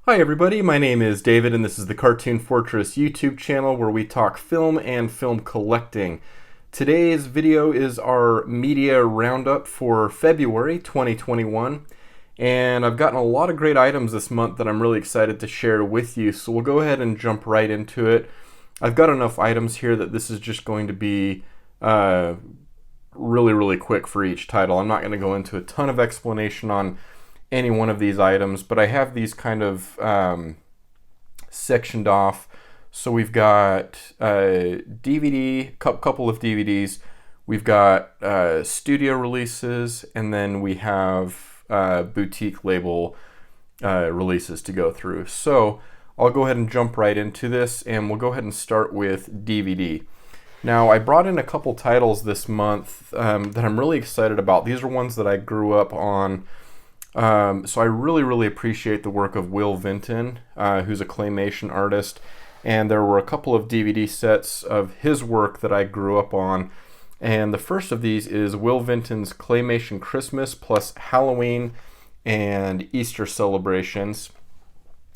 Hi everybody, my name is David and this is the Cartoon Fortress YouTube channel where we talk film and film collecting. Today's video is our media roundup for February 2021, and I've gotten a lot of great items this month that I'm really excited to share with you, so we'll go ahead and jump right into it. I've got enough items here that this is just going to be really quick for each title. I'm not going to go into a ton of explanation on any one of these items, but I have these kind of sectioned off. So we've got DVD, couple of DVDs, we've got studio releases, and then we have boutique label releases to go through. So I'll go ahead and jump right into this, and we'll go ahead and start with DVD. Now, I brought in a couple titles this month that I'm really excited about. These are ones that I grew up on. So I really appreciate the work of Will Vinton, who's a claymation artist, and there were a couple of DVD sets of his work that I grew up on, and the first of these is Will Vinton's Claymation Christmas plus Halloween and Easter celebrations.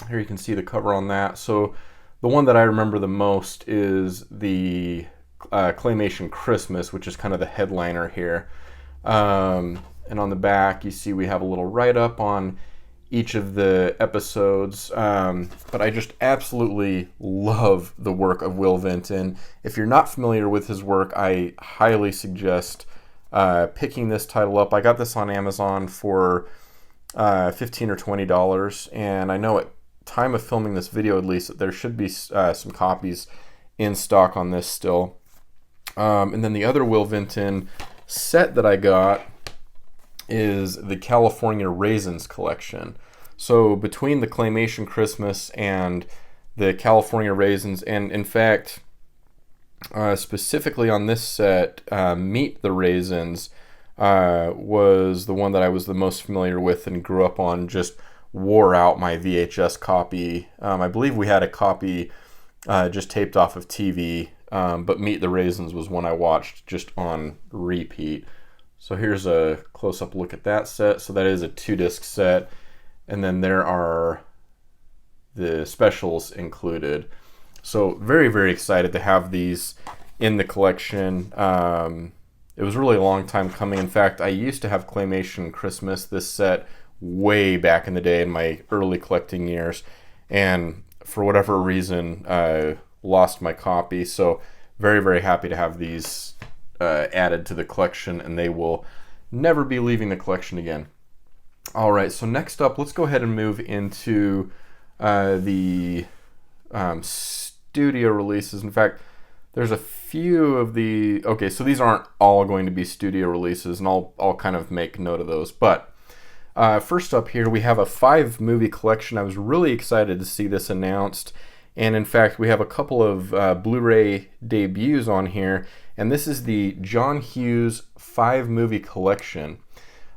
Here you can see the cover on that. So the one that I remember the most is the Claymation Christmas, which is kind of the headliner here. And on the back, you see we have a little write-up on each of the episodes. But I just absolutely love the work of Will Vinton. If you're not familiar with his work, I highly suggest picking this title up. I got this on Amazon for $15 or $20. And I know at time of filming this video, at least, that there should be some copies in stock on this still. And then the other Will Vinton set that I got is the California Raisins collection. So between the Claymation Christmas and the California Raisins, and in fact, specifically on this set, Meet the Raisins was the one that I was the most familiar with and grew up on, just wore out my VHS copy. I believe we had a copy just taped off of TV, but Meet the Raisins was one I watched just on repeat. So here's a close-up look at that set. So that is a 2-disc set, and then there are the specials included. So very excited to have these in the collection. It was really a long time coming. In fact, I used to have Claymation Christmas, this set, way back in the day in my early collecting years, and for whatever reason, I lost my copy. So very happy to have these added to the collection, and they will never be leaving the collection again. Alright, so next up, let's go ahead and move into the studio releases. In fact, there's a few of the... Okay, so these aren't all going to be studio releases, and I'll kind of make note of those. But first up here, we have a 5-movie collection. I was really excited to see this announced. And in fact, we have a couple of Blu-ray debuts on here. And this is the John Hughes 5-movie collection.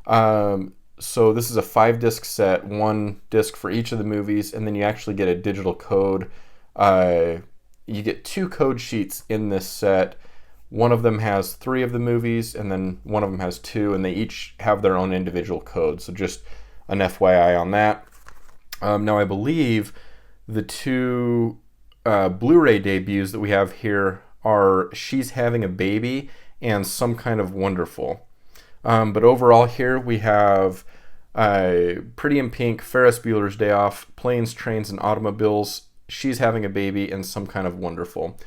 So this is a 5-disc set, 1 disc for each of the movies, and then you actually get a digital code. You get 2 code sheets in this set. One of them has 3 of the movies, and then one of them has 2, and they each have their own individual code. So just an FYI on that. Now I believe the 2 Blu-ray debuts that we have here are She's Having a Baby and Some Kind of Wonderful. But overall here we have Pretty in Pink, Ferris Bueller's Day Off, Planes, Trains, and Automobiles, She's Having a Baby, and Some Kind of Wonderful.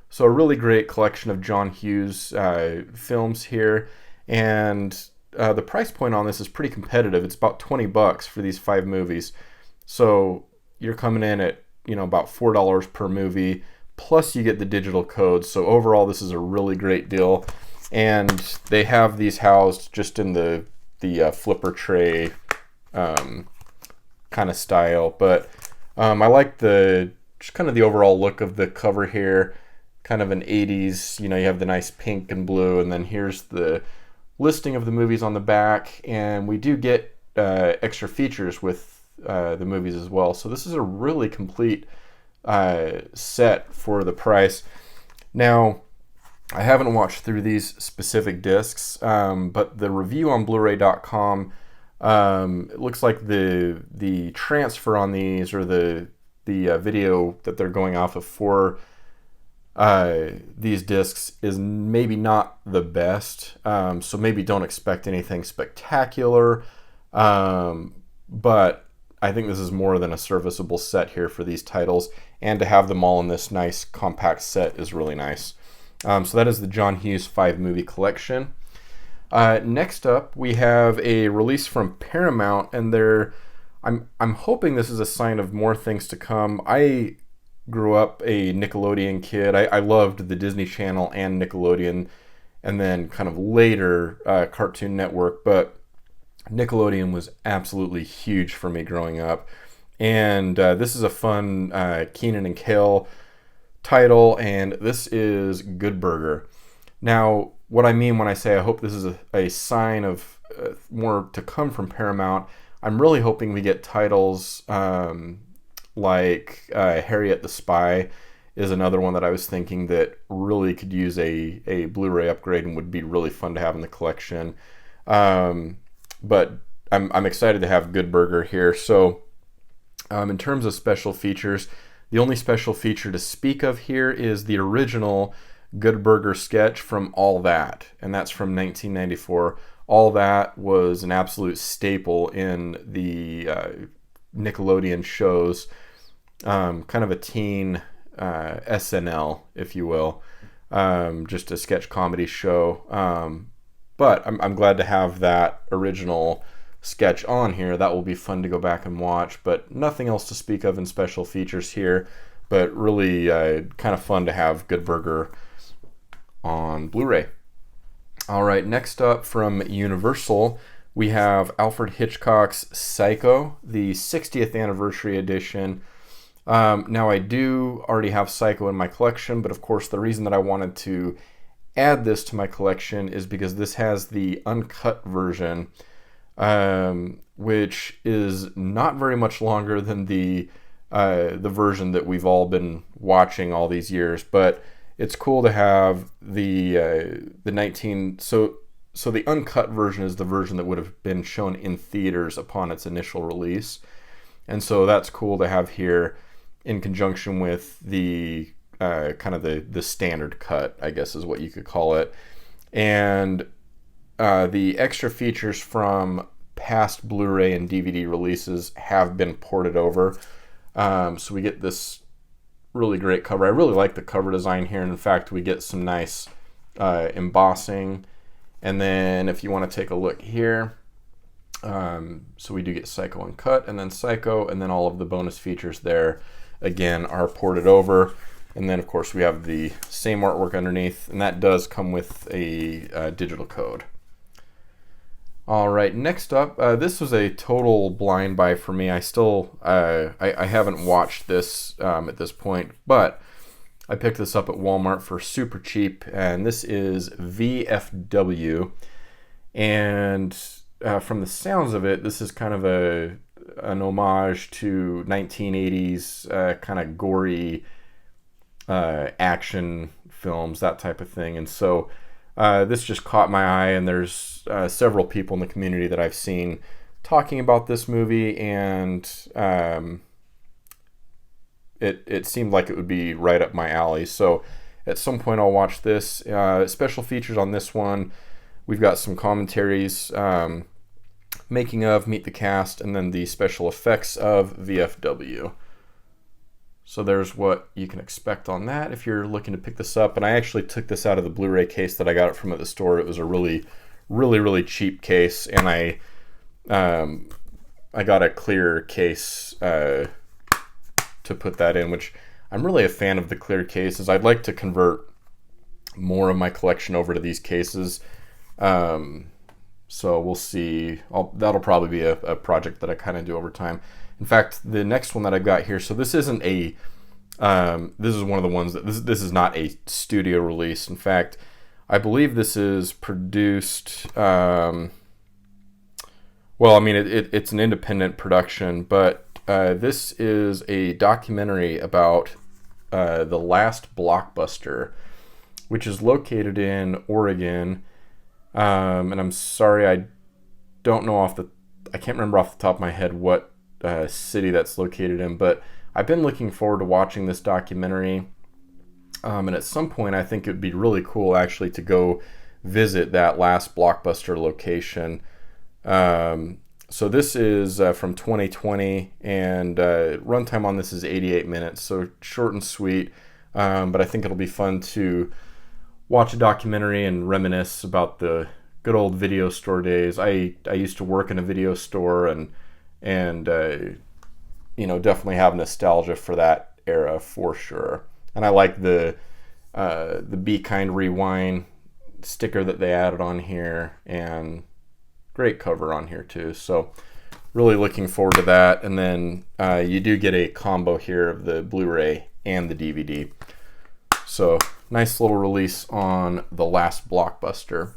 So a really great collection of John Hughes films here, and the price point on this is pretty competitive. It's about $20 for these 5 movies. So you're coming in at, about $4 per movie, plus you get the digital codes. So overall, this is a really great deal. And they have these housed just in the flipper tray kind of style. But I like just kind of the overall look of the cover here. Kind of an 80s, you have the nice pink and blue, and then here's the listing of the movies on the back, and we do get extra features with the movies as well. So this is a really complete set for the price. Now, I haven't watched through these specific discs, but the review on Blu-ray.com, it looks like the transfer on these, or the video that they're going off of for these discs, is maybe not the best. So maybe don't expect anything spectacular. But I think this is more than a serviceable set here for these titles, and to have them all in this nice compact set is really nice. So that is the John Hughes 5-movie collection. Next up, we have a release from Paramount, and I'm hoping this is a sign of more things to come. I grew up a Nickelodeon kid. I loved the Disney Channel and Nickelodeon, and then kind of later Cartoon Network, but Nickelodeon was absolutely huge for me growing up. And this is a fun Keenan and Kel title, and this is Good Burger. Now, what I mean when I say I hope this is a sign of more to come from Paramount, I'm really hoping we get titles like Harriet the Spy is another one that I was thinking that really could use a Blu-ray upgrade and would be really fun to have in the collection. But I'm excited to have Good Burger here. So in terms of special features, the only special feature to speak of here is the original Good Burger sketch from All That, and that's from 1994. All That was an absolute staple in the Nickelodeon shows, kind of a teen SNL, if you will, just a sketch comedy show. But I'm glad to have that original sketch on here. That will be fun to go back and watch, but nothing else to speak of in special features here, but really kind of fun to have Good Burger on Blu-ray. All right, next up from Universal, we have Alfred Hitchcock's Psycho, the 60th anniversary edition. Now, I do already have Psycho in my collection, but of course the reason that I wanted to add this to my collection is because this has the uncut version, which is not very much longer than the version that we've all been watching all these years. But it's cool to have the so the uncut version is the version that would have been shown in theaters upon its initial release, and so that's cool to have here in conjunction with the kind of the standard cut, I guess is what you could call it. And the extra features from past Blu-ray and DVD releases have been ported over. So we get this really great cover. I really like the cover design here. And in fact, we get some nice embossing. And then if you want to take a look here, so we do get Psycho Uncut, and then Psycho, and then all of the bonus features there, again, are ported over. And then, of course, we have the same artwork underneath, and that does come with a digital code. All right, next up, this was a total blind buy for me. I still, I haven't watched this at this point, but I picked this up at Walmart for super cheap, and this is VFW. And from the sounds of it, this is kind of an homage to 1980s kind of gory action films, that type of thing. And so this just caught my eye, and there's several people in the community that I've seen talking about this movie, and it seemed like it would be right up my alley. So at some point I'll watch this. Special features on this one, we've got some commentaries, making of, meet the cast, and then the special effects of VFW. So there's what you can expect on that if you're looking to pick this up. And I actually took this out of the Blu-ray case that I got it from at the store. It was a really, really, really cheap case, and I got a clear case to put that in, which I'm really a fan of the clear cases. I'd like to convert more of my collection over to these cases. So we'll see. That'll probably be a project that I kind of do over time. In fact, the next one that I've got here, so this isn't a, this is one of the ones that, this is not a studio release. In fact, I believe this is produced, Well, I mean, it's an independent production, but this is a documentary about the Last Blockbuster, which is located in Oregon. And I'm sorry, I don't know I can't remember off the top of my head what city that's located in, but I've been looking forward to watching this documentary. And at some point, I think it would be really cool actually to go visit that Last Blockbuster location. So this is from 2020, and runtime on this is 88 minutes, so short and sweet. But I think it'll be fun to watch a documentary and reminisce about the good old video store days. I used to work in a video store, and definitely have nostalgia for that era for sure. And I like the Be Kind Rewind sticker that they added on here, and great cover on here too. So really looking forward to that. And then you do get a combo here of the Blu-ray and the DVD. So nice little release on the Last Blockbuster.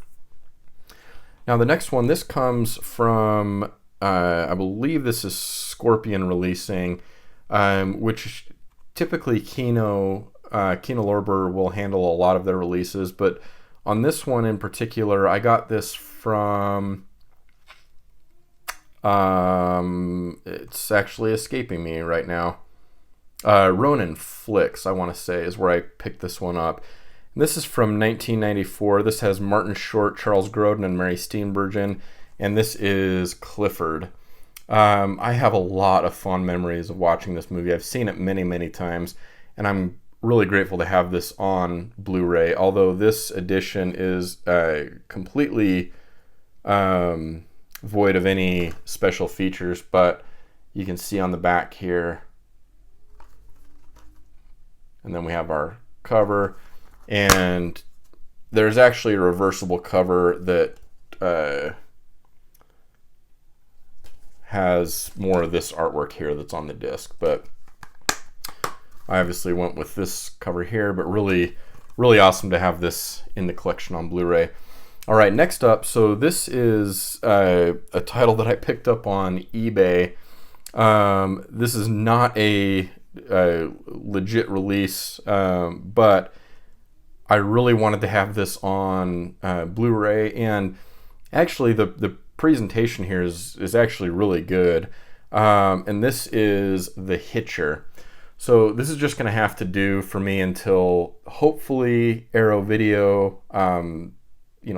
Now the next one, this comes from I believe this is Scorpion releasing, which typically Kino Lorber will handle a lot of their releases, but on this one in particular, I got this from it's actually escaping me right now. Ronin Flicks, I want to say, is where I picked this one up. And this is from 1994. This has Martin Short, Charles Grodin, and Mary Steenburgen, and this is Clifford. I have a lot of fond memories of watching this movie. I've seen it many, many times, and I'm really grateful to have this on Blu-ray, although this edition is completely void of any special features, but you can see on the back here, and then we have our cover, and there's actually a reversible cover that has more of this artwork here that's on the disc, but I obviously went with this cover here, but really, really awesome to have this in the collection on Blu-ray. All right, next up, so this is a title that I picked up on eBay. This is not a legit release, but I really wanted to have this on Blu-ray, and actually the presentation here is actually really good. And this is the Hitcher. So this is just going to have to do for me until hopefully Arrow Video,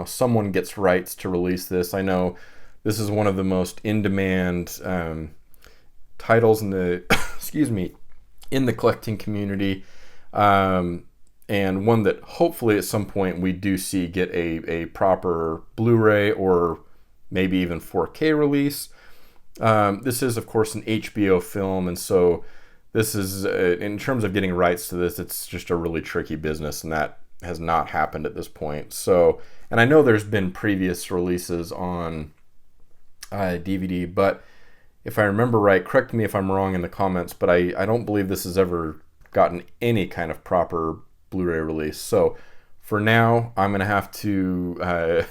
someone gets rights to release this. I know this is one of the most in-demand titles in the in the collecting community, and one that hopefully at some point we do see get a proper Blu-ray or maybe even 4K release. This is of course an HBO film, and so this is, in terms of getting rights to this, it's just a really tricky business, and that has not happened at this point. So, and I know there's been previous releases on DVD, but if I remember right, correct me if I'm wrong in the comments, but I don't believe this has ever gotten any kind of proper Blu-ray release. So for now, I'm going to have to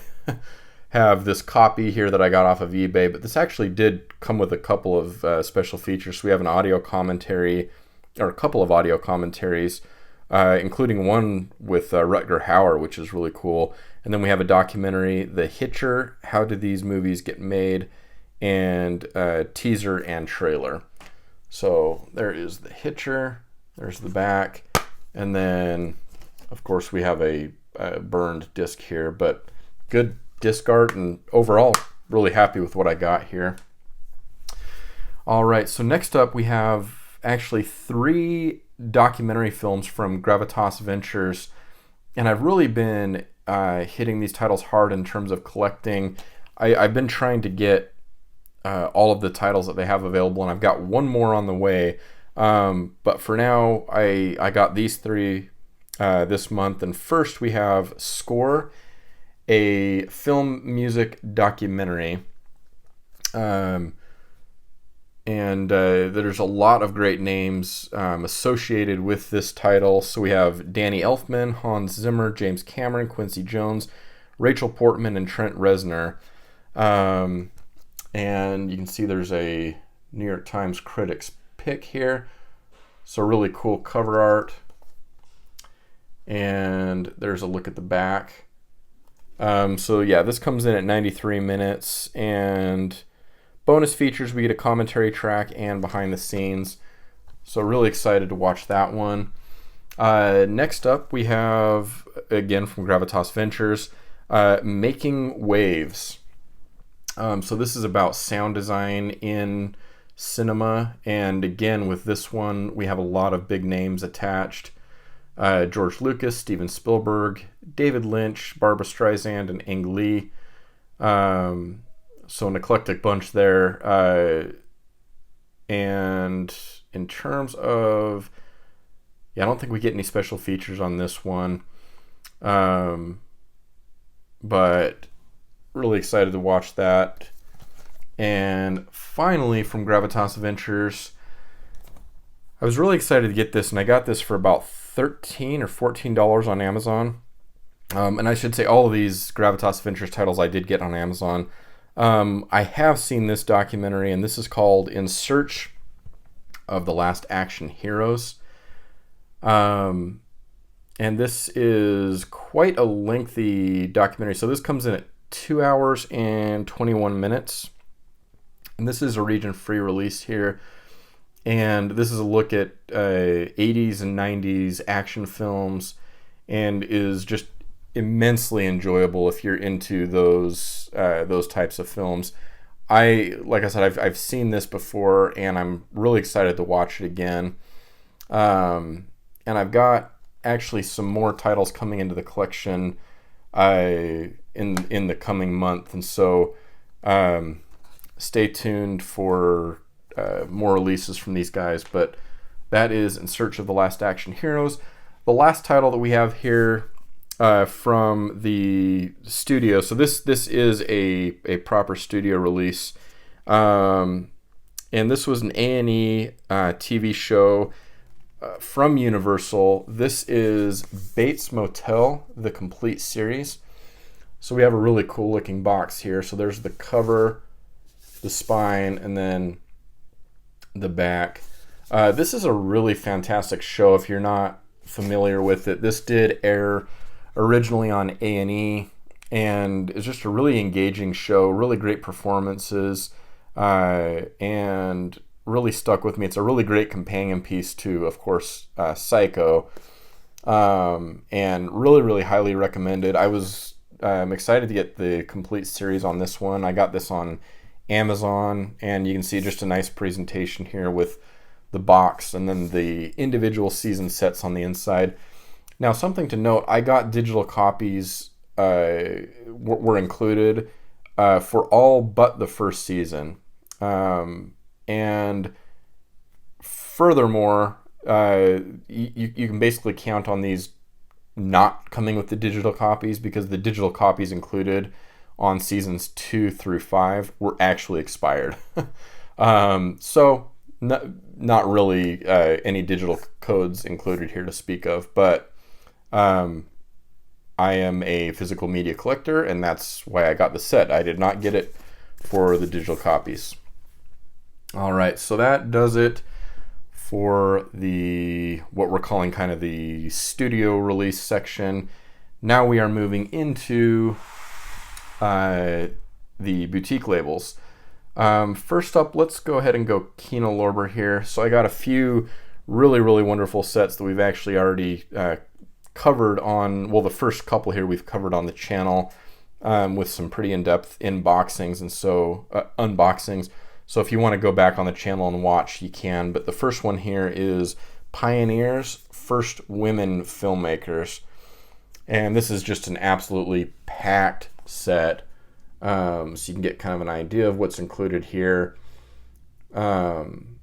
have this copy here that I got off of eBay, but this actually did come with a couple of special features. So we have an audio commentary, or a couple of audio commentaries, including one with Rutger Hauer, which is really cool. And then we have a documentary, The Hitcher, How Did These Movies Get Made, and teaser and trailer. So there is The Hitcher, there's the back, and then of course we have a burned disc here, but good disc art, and overall really happy with what I got here. All right, so next up we have actually 3 documentary films from Gravitas Ventures, and I've really been hitting these titles hard in terms of collecting. I've been trying to get all of the titles that they have available, and I've got one more on the way, but for now I got these 3 this month. And first we have Score, a film music documentary, and there's a lot of great names associated with this title. So we have Danny Elfman, Hans Zimmer, James Cameron, Quincy Jones, Rachel Portman, and Trent Reznor. And you can see there's a New York Times Critics pick here. So really cool cover art. And there's a look at the back. So yeah, this comes in at 93 minutes. And bonus features, we get a commentary track and behind the scenes. So really excited to watch that one. Next up, we have, again from Gravitas Ventures, Making Waves. So this is about sound design in cinema, and again with this one we have a lot of big names attached. George Lucas, Steven Spielberg, David Lynch, Barbra Streisand, and Ang Lee. So an eclectic bunch there. And in terms of, I don't think we get any special features on this one. But really excited to watch that. And finally, from Gravitas Ventures, I was really excited to get this, and I got this for about $13 or $14 on Amazon. And I should say all of these Gravitas Ventures titles I did get on Amazon. I have seen this documentary, and this is called In Search of the Last Action Heroes. And this is quite a lengthy documentary. So this comes in at 2 hours and 21 minutes. And this is a region-free release here. And this is a look at 80s and 90s action films, and is just immensely enjoyable if you're into those types of films. Like I said, I've seen this before, and I'm really excited to watch it again. And I've got actually some more titles coming into the collection in the coming month, and so stay tuned for more releases from these guys. But that is In Search of the Last Action Heroes. The last title that we have here from the studio, so this is a proper studio release, and this was an A&E TV show from Universal. This is Bates Motel, the complete series. So we have a really cool looking box here. So there's the cover, the spine, and then the back. This is a really fantastic show if you're not familiar with it. This did air originally on A&E, and it's just a really engaging show, really great performances, and really stuck with me. It's a really great companion piece to, of course, Psycho, and really, really highly recommended. I'm excited to get the complete series on this one. I got this on Amazon, and you can see just a nice presentation here with the box and then the individual season sets on the inside. Now, something to note, I got digital copies were included for all but the first season. And furthermore, you can basically count on these not coming with the digital copies, because the digital copies included on seasons 2 through 5 were actually expired. So not really any digital codes included here to speak of, but I am a physical media collector, and that's why I got the set. I did not get it for the digital copies. All right, so that does it for what we're calling kind of the studio release section. Now we are moving into the boutique labels. First up, let's go ahead and go Kino Lorber here. So I got a few really, really wonderful sets that we've actually already covered on, well, the first couple here we've covered on the channel with some pretty in-depth unboxings. So if you want to go back on the channel and watch, you can. But the first one here is Pioneers, First Women Filmmakers. And this is just an absolutely packed set. So you can get kind of an idea of what's included here. And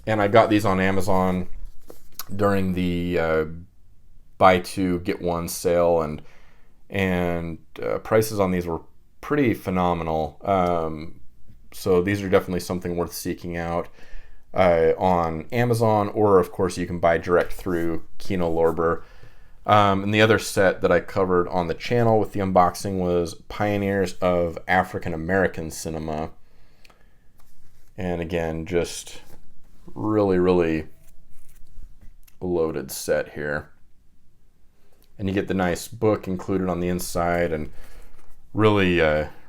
I got these on Amazon during the buy two, get one sale. And prices on these were pretty phenomenal. So these are definitely something worth seeking out on Amazon, or of course you can buy direct through Kino Lorber. And the other set that I covered on the channel with the unboxing was Pioneers of African American Cinema. And again, just really, really loaded set here. And you get the nice book included on the inside, and really,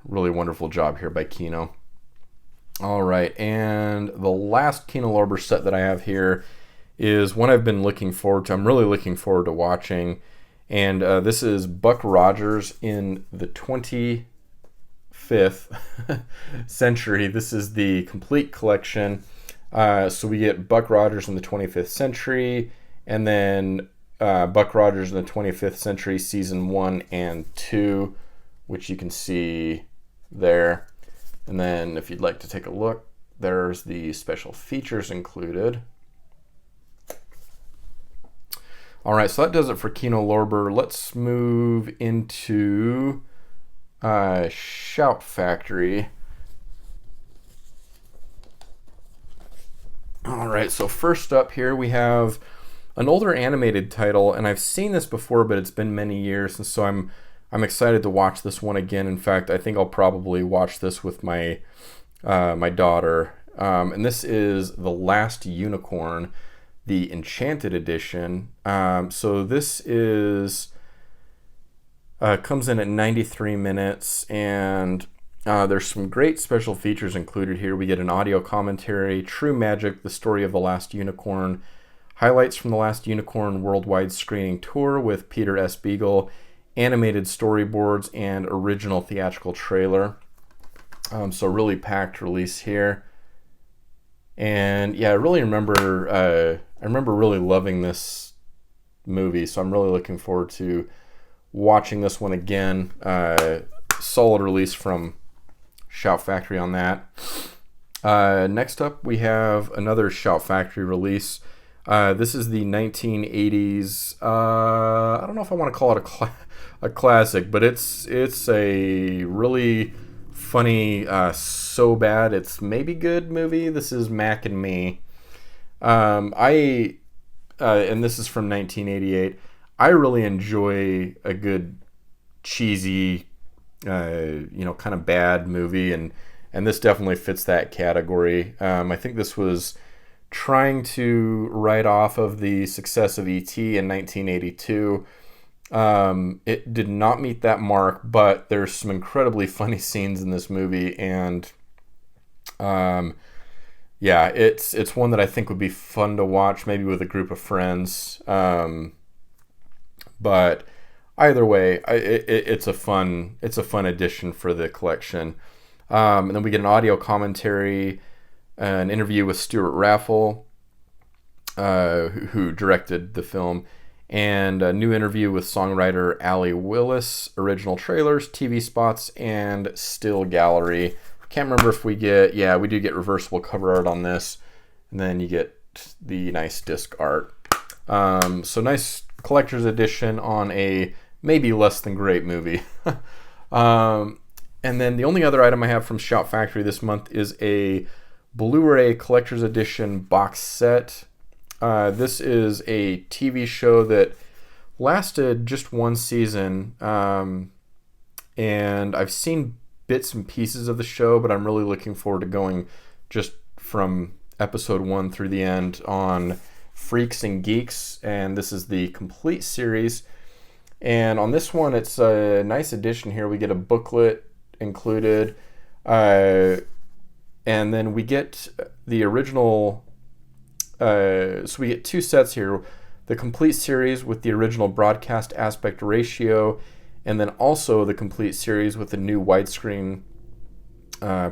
really wonderful job here by Kino. All right, and the last Kino Lorber set that I have here is one I've been looking forward to. I'm really looking forward to watching, and this is Buck Rogers in the 25th century. This is the complete collection. So we get Buck Rogers in the 25th century, and then Buck Rogers in the 25th century season 1 and 2, which you can see there. And then if you'd like to take a look, there's the special features included. All right, so that does it for Kino Lorber. Let's move into Shout Factory. All right, so first up here we have an older animated title, and I've seen this before, but it's been many years, and so I'm excited to watch this one again. In fact, I think I'll probably watch this with my my daughter. And this is The Last Unicorn, the Enchanted edition. So this is comes in at 93 minutes, and there's some great special features included here. We get an audio commentary, True Magic, the story of The Last Unicorn, highlights from The Last Unicorn worldwide screening tour with Peter S. Beagle, animated storyboards, and original theatrical trailer. So really packed release here. And yeah, I really remember I remember really loving this movie, so I'm really looking forward to watching this one again. Solid release from Shout Factory on that. Next up, we have another Shout Factory release. This is the 1980s. I don't know if I want to call it a classic, but it's a really funny, so bad it's maybe good movie. This is Mac and Me. And this is from 1988. I really enjoy a good cheesy, kind of bad movie, and this definitely fits that category. I think this was trying to write off of the success of E.T. in 1982. It did not meet that mark, but there's some incredibly funny scenes in this movie, and yeah, it's one that I think would be fun to watch, maybe with a group of friends. But either way, it's a fun addition for the collection. And then we get an audio commentary, an interview with Stuart Raffle, who directed the film, and a new interview with songwriter Allie Willis, original trailers, TV spots, and still gallery. Can't remember if we get, we do get reversible cover art on this, and then you get the nice disc art. So nice collector's edition on a maybe less than great movie. And then the only other item I have from Shout Factory this month is a Blu-ray collector's edition box set. This is a TV show that lasted just one season, and I've seen bits and pieces of the show, but I'm really looking forward to going just from episode 1 through the end on Freaks and Geeks, and this is the complete series. And on this one, it's a nice addition here. We get a booklet included, and then we get the original. So we get two sets here: the complete series with the original broadcast aspect ratio, and then also the complete series with the new widescreen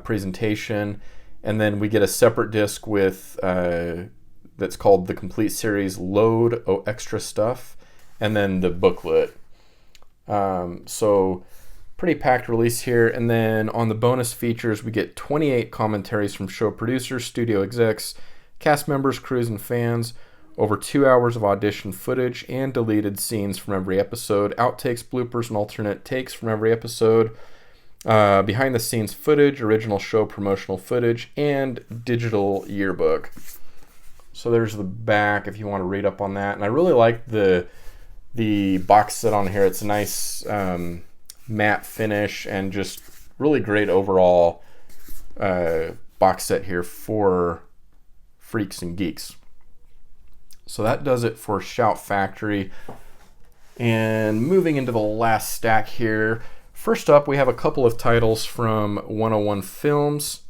presentation. And then we get a separate disc with that's called the complete series load extra stuff, and then the booklet. So pretty packed release here. And then on the bonus features, we get 28 commentaries from show producers, studio execs, cast members, crews, and fans, over 2 hours of audition footage and deleted scenes from every episode, outtakes, bloopers, and alternate takes from every episode, behind the scenes footage, original show promotional footage, and digital yearbook. So there's the back if you want to read up on that. And I really like the box set on here. It's a nice matte finish and just really great overall box set here for freaks and geeks. So that does it for Shout Factory. And moving into the last stack here, first up we have a couple of titles from 101 Films,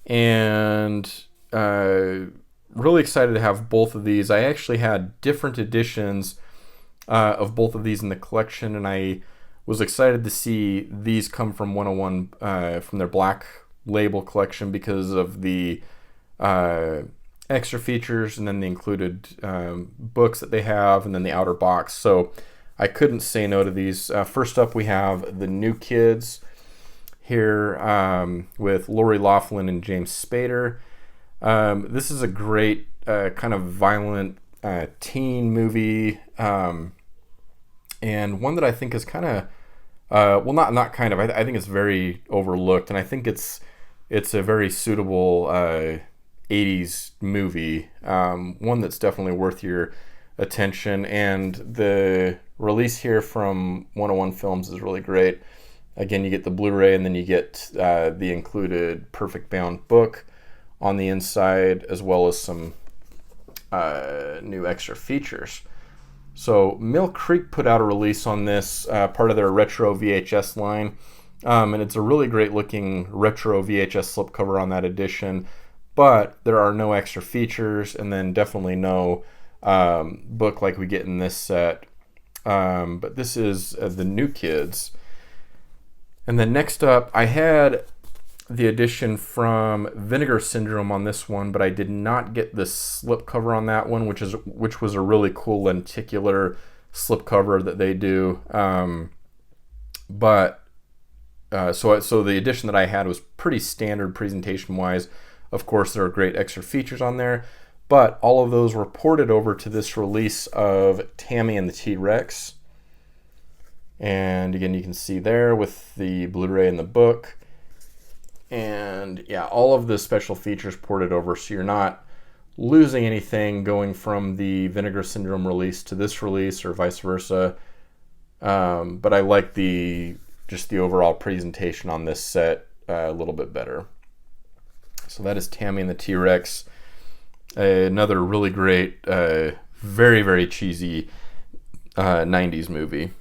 and really excited to have both of these. I actually had different editions of both of these in the collection, and I was excited to see these come from 101 from their Black Label collection because of the extra features and then the included books that they have and then the outer box. So I couldn't say no to these. First up we have The New Kids here with Lori Loughlin and James Spader. This is a great kind of violent teen movie, and one that I think is kind of not kind of. I think it's very overlooked, and I think it's a very suitable 80s movie. One that's definitely worth your attention, and the release here from 101 Films is really great. Again, you get the Blu-ray, and then you get the included perfect bound book on the inside, as well as some new extra features. So Mill Creek put out a release on this, part of their retro VHS line, and it's a really great looking retro VHS slipcover on that edition, but there are no extra features, and then definitely no book like we get in this set. But this is The New Kids. And then next up, I had the edition from Vinegar Syndrome on this one, but I did not get the slipcover on that one, which was a really cool lenticular slipcover that they do. So the edition that I had was pretty standard presentation-wise. Of course, there are great extra features on there, but all of those were ported over to this release of Taming the TRex. And again, you can see there with the Blu-ray and the book. And yeah, all of the special features ported over, so you're not losing anything going from the Vinegar Syndrome release to this release or vice versa. But I like just the overall presentation on this set a little bit better. So that is Taming the TRex. Another really great, very, very cheesy 90s movie.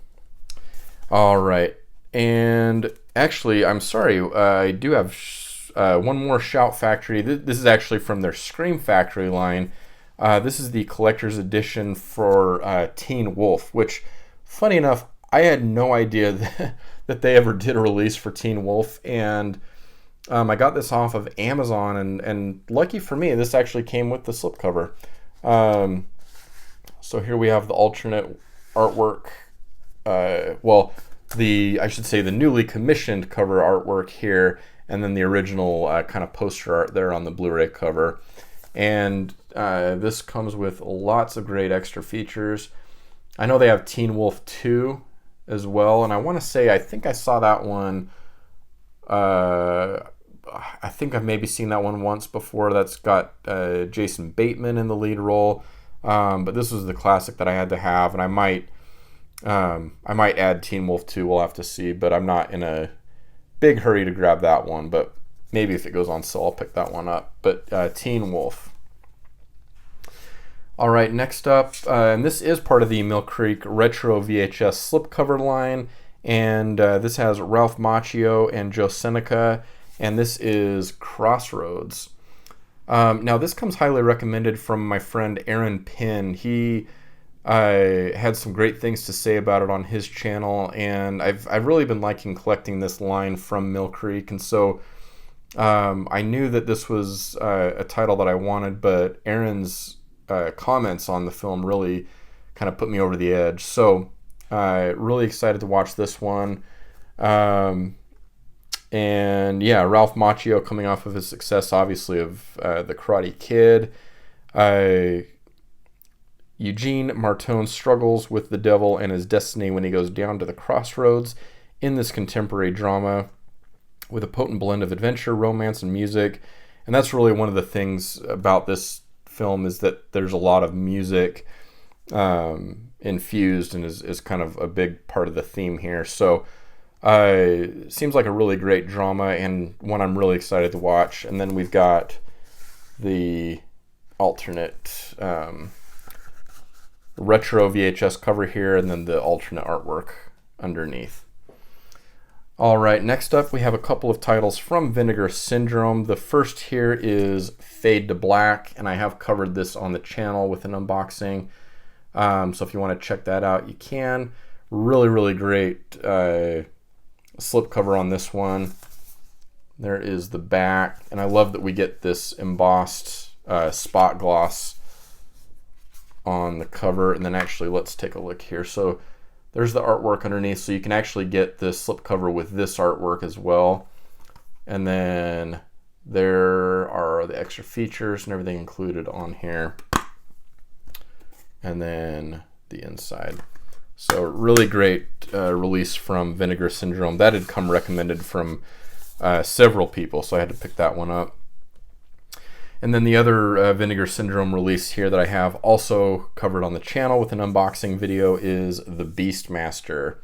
All right. And actually, I'm sorry, I do have one more Shout Factory. This is actually from their Scream Factory line. This is the collector's edition for Teen Wolf, which, funny enough, I had no idea that they ever did a release for Teen Wolf, and I got this off of Amazon, and lucky for me, this actually came with the slipcover. So here we have the alternate artwork. I should say the newly commissioned cover artwork here, and then the original kind of poster art there on the Blu-ray cover. And this comes with lots of great extra features. I know they have Teen Wolf 2 as well, and I want to say I think I saw that one. I think I've maybe seen that one once before. That's got Jason Bateman in the lead role, but this was the classic that I had to have, and I might add Teen Wolf 2. We'll have to see, but I'm not in a big hurry to grab that one. But maybe if it goes on sale, I'll pick that one up. But Teen Wolf. All right, next up, and this is part of the Mill Creek Retro VHS slipcover line, and this has Ralph Macchio and Joe Seneca, and this is Crossroads. Now, this comes highly recommended from my friend Aaron Pinn. He had some great things to say about it on his channel, and I've really been liking collecting this line from Mill Creek, and so I knew that this was a title that I wanted, but Aaron's comments on the film really kind of put me over the edge. So really excited to watch this one. And yeah, Ralph Macchio coming off of his success, obviously, of The Karate Kid. Eugene Martone struggles with the devil and his destiny when he goes down to the crossroads in this contemporary drama with a potent blend of adventure, romance, and music. And that's really one of the things about this film, is that there's a lot of music infused and is kind of a big part of the theme here. So Seems like a really great drama and one I'm really excited to watch. And then we've got the alternate retro VHS cover here, and then the alternate artwork underneath. All right, next up we have a couple of titles from Vinegar Syndrome. The first here is Fade to Black, and I have covered this on the channel with an unboxing. So if you want to check that out, you can. Really, really great slipcover on this one. There is the back, and I love that we get this embossed spot gloss on the cover. And then actually, let's take a look here. So there's the artwork underneath, so you can actually get the slipcover with this artwork as well. And then there are the extra features and everything included on here. And then the inside. So really great release from Vinegar Syndrome. That had come recommended from several people, so I had to pick that one up. And then the other Vinegar Syndrome release here that I have also covered on the channel with an unboxing video is the Beastmaster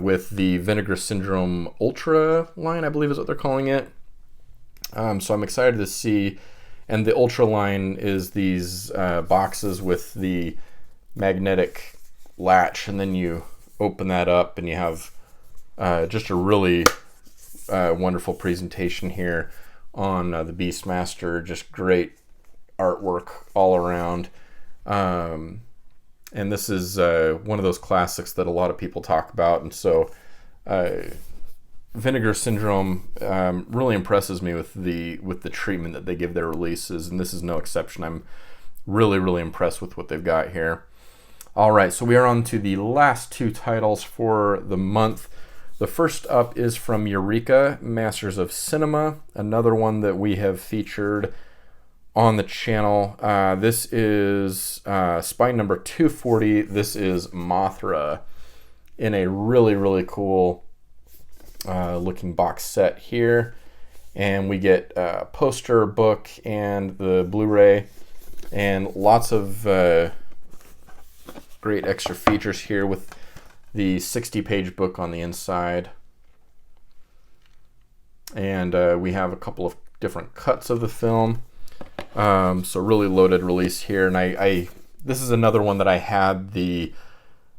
with the Vinegar Syndrome Ultra line, I believe is what they're calling it. So I'm excited to see. And the Ultra line is these boxes with the magnetic latch, and then you open that up and you have just a really wonderful presentation here on the Beastmaster. Just great artwork all around. And this is one of those classics that a lot of people talk about, and so Vinegar Syndrome really impresses me with the treatment that they give their releases, and this is no exception. I'm really, really impressed with what they've got here. All right, so we are on to the last two titles for the month. The first up is from Eureka, Masters of Cinema, another one that we have featured on the channel. This is spine number 240. This is Mothra in a really, really cool looking box set here. And we get a poster, book, and the Blu-ray, and lots of great extra features here with the 60-page book on the inside. And we have a couple of different cuts of the film. So really loaded release here. And I this is another one that I had the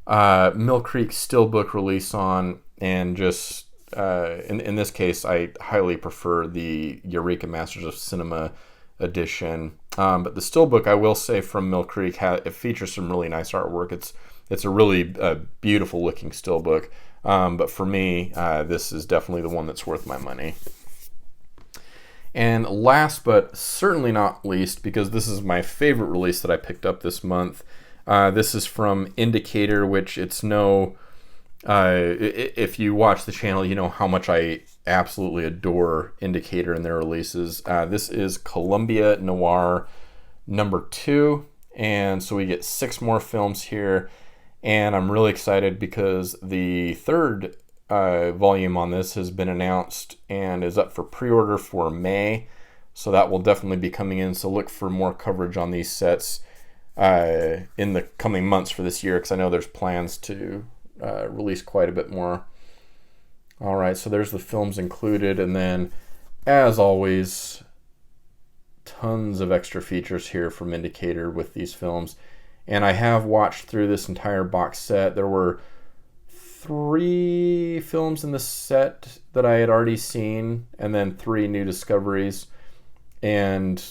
Mill Creek Steelbook release on, and just in this case I highly prefer the Eureka Masters of Cinema edition. But the Steelbook, I will say, from Mill Creek, it features some really nice artwork. It's a really beautiful looking Steelbook. But for me, this is definitely the one that's worth my money. And last but certainly not least, because this is my favorite release that I picked up this month, this is from Indicator, which it's no... if you watch the channel, you know how much I absolutely adore Indicator and their releases. This is Columbia Noir number 2, and so we get 6 more films here, and I'm really excited because the third volume on this has been announced and is up for pre-order for May, so that will definitely be coming in. So look for more coverage on these sets in the coming months for this year, because I know there's plans to release quite a bit more. All right, so there's the films included, and then as always, tons of extra features here from Indicator with these films. And I have watched through this entire box set. There were 3 films in the set that I had already seen, and then 3 new discoveries. And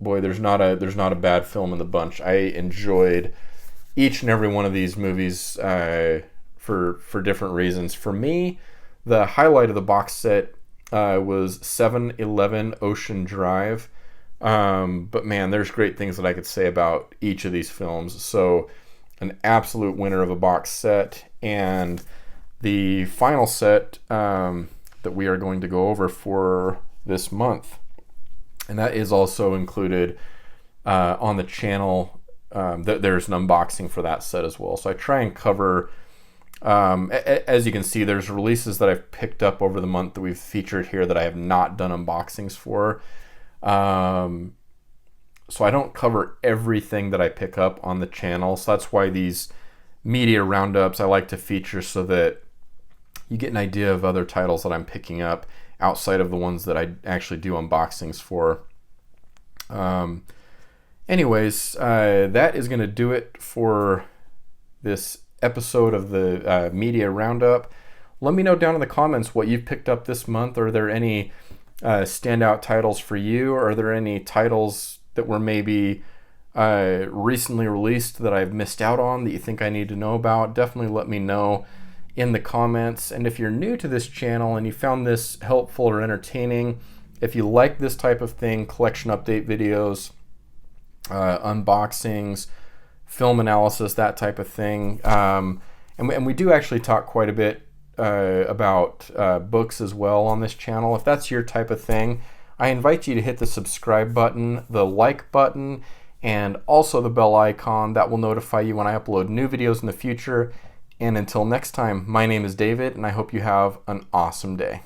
boy, there's not a bad film in the bunch. I enjoyed each and every one of these movies for different reasons. For me, the highlight of the box set was 7-Eleven Ocean Drive. But man, there's great things that I could say about each of these films. So an absolute winner of a box set. And the final set that we are going to go over for this month, and that is also included on the channel. There's an unboxing for that set as well. So I try and cover, as you can see, there's releases that I've picked up over the month that we've featured here that I have not done unboxings for. So I don't cover everything that I pick up on the channel. So that's why these media roundups I like to feature, so that you get an idea of other titles that I'm picking up outside of the ones that I actually do unboxings for. Anyways, that is going to do it for this episode of the Media Roundup. Let me know down in the comments what you've picked up this month. Are there any standout titles for you? Are there any titles that were maybe recently released that I've missed out on that you think I need to know about? Definitely let me know in the comments. And if you're new to this channel and you found this helpful or entertaining, if you like this type of thing, collection update videos, unboxings, film analysis, that type of thing, and we do actually talk quite a bit about books as well on this channel. If that's your type of thing, I invite you to hit the subscribe button, the like button, and also the bell icon. That will notify you when I upload new videos in the future. And until next time, my name is David, and I hope you have an awesome day.